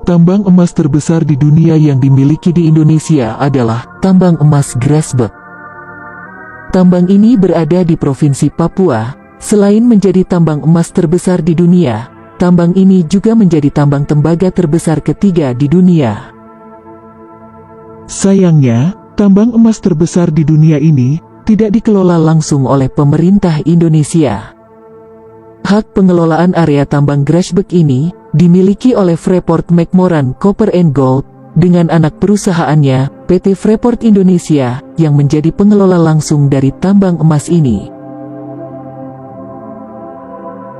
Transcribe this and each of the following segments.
Tambang emas terbesar di dunia yang dimiliki di Indonesia adalah tambang emas Grasberg. Tambang ini berada di Provinsi Papua. Selain menjadi tambang emas terbesar di dunia, tambang ini juga menjadi tambang tembaga terbesar ketiga di dunia. Sayangnya, tambang emas terbesar di dunia ini tidak dikelola langsung oleh pemerintah Indonesia. Hak pengelolaan area tambang Grasberg ini dimiliki oleh Freeport-McMoRan Copper and Gold dengan anak perusahaannya, PT Freeport Indonesia, yang menjadi pengelola langsung dari tambang emas ini.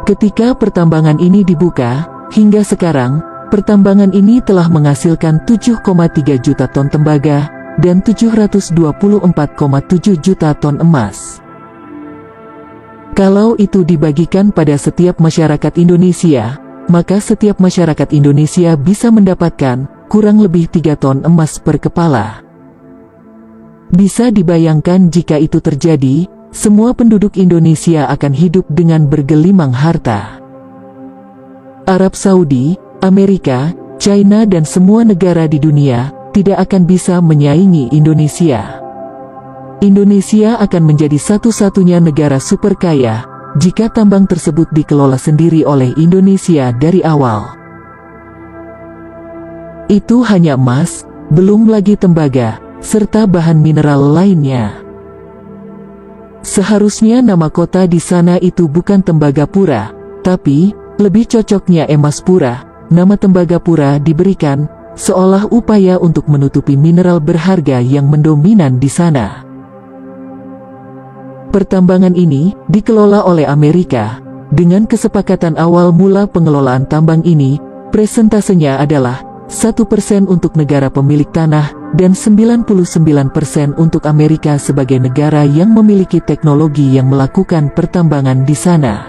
Ketika pertambangan ini dibuka, hingga sekarang, pertambangan ini telah menghasilkan 7,3 juta ton tembaga dan 724,7 juta ton emas. Kalau itu dibagikan pada setiap masyarakat Indonesia, maka setiap masyarakat Indonesia bisa mendapatkan kurang lebih 3 ton emas per kepala. Bisa dibayangkan jika itu terjadi, semua penduduk Indonesia akan hidup dengan bergelimang harta. Arab Saudi, Amerika, China dan semua negara di dunia tidak akan bisa menyaingi Indonesia. Indonesia akan menjadi satu-satunya negara super kaya jika tambang tersebut dikelola sendiri oleh Indonesia dari awal. Itu hanya emas, belum lagi tembaga, serta bahan mineral lainnya. Seharusnya nama kota di sana itu bukan Tembagapura, tapi lebih cocoknya Emaspura. Nama Tembagapura diberikan seolah upaya untuk menutupi mineral berharga yang mendominan di sana. Pertambangan ini dikelola oleh Amerika. Dengan kesepakatan awal mula pengelolaan tambang ini, presentasenya adalah 1% untuk negara pemilik tanah dan 99% untuk Amerika sebagai negara yang memiliki teknologi yang melakukan pertambangan di sana.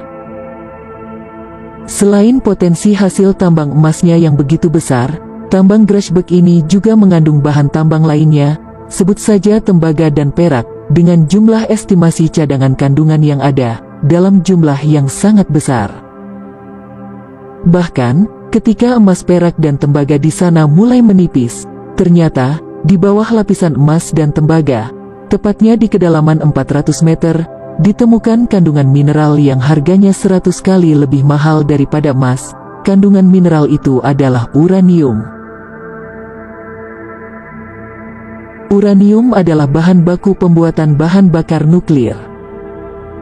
Selain potensi hasil tambang emasnya yang begitu besar, tambang Grasberg ini juga mengandung bahan tambang lainnya, sebut saja tembaga dan perak, dengan jumlah estimasi cadangan kandungan yang ada, dalam jumlah yang sangat besar. Bahkan, ketika emas, perak dan tembaga di sana mulai menipis, ternyata, di bawah lapisan emas dan tembaga, tepatnya di kedalaman 400 meter, ditemukan kandungan mineral yang harganya 100 kali lebih mahal daripada emas. Kandungan mineral itu adalah uranium. Uranium adalah bahan baku pembuatan bahan bakar nuklir.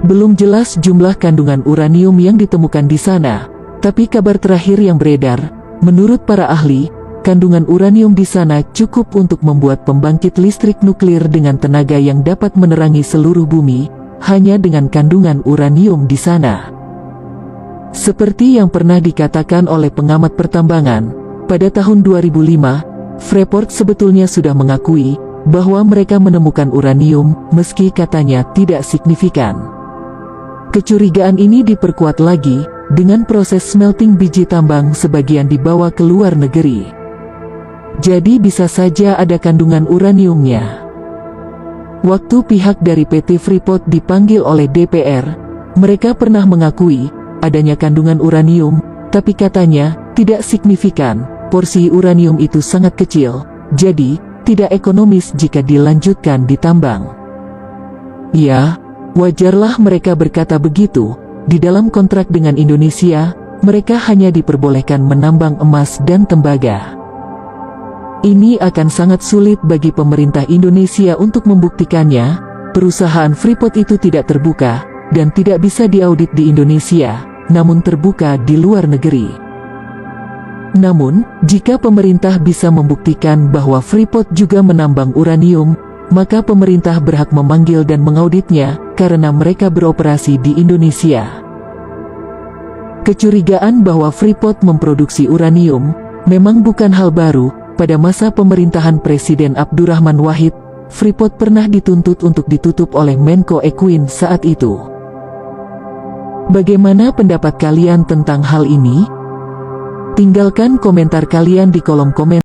Belum jelas jumlah kandungan uranium yang ditemukan di sana, tapi kabar terakhir yang beredar, menurut para ahli, kandungan uranium di sana cukup untuk membuat pembangkit listrik nuklir dengan tenaga yang dapat menerangi seluruh bumi, hanya dengan kandungan uranium di sana. Seperti yang pernah dikatakan oleh pengamat pertambangan, pada tahun 2005, Freeport sebetulnya sudah mengakui bahwa mereka menemukan uranium, meski katanya tidak signifikan. Kecurigaan ini diperkuat lagi dengan proses smelting biji tambang sebagian dibawa ke luar negeri. Jadi bisa saja ada kandungan uraniumnya. Waktu pihak dari PT Freeport dipanggil oleh DPR, mereka pernah mengakui adanya kandungan uranium, tapi katanya tidak signifikan. Porsi uranium itu sangat kecil, jadi tidak ekonomis jika dilanjutkan ditambang. Ya, wajarlah mereka berkata begitu. Di dalam kontrak dengan Indonesia, mereka hanya diperbolehkan menambang emas dan tembaga. Ini akan sangat sulit bagi pemerintah Indonesia untuk membuktikannya. Perusahaan Freeport itu tidak terbuka dan tidak bisa diaudit di Indonesia, namun terbuka di luar negeri. Namun, jika pemerintah bisa membuktikan bahwa Freeport juga menambang uranium, maka pemerintah berhak memanggil dan mengauditnya, karena mereka beroperasi di Indonesia. Kecurigaan bahwa Freeport memproduksi uranium memang bukan hal baru. Pada masa pemerintahan Presiden Abdurrahman Wahid, Freeport pernah dituntut untuk ditutup oleh Menko Equine saat itu. Bagaimana pendapat kalian tentang hal ini? Tinggalkan komentar kalian di kolom komentar.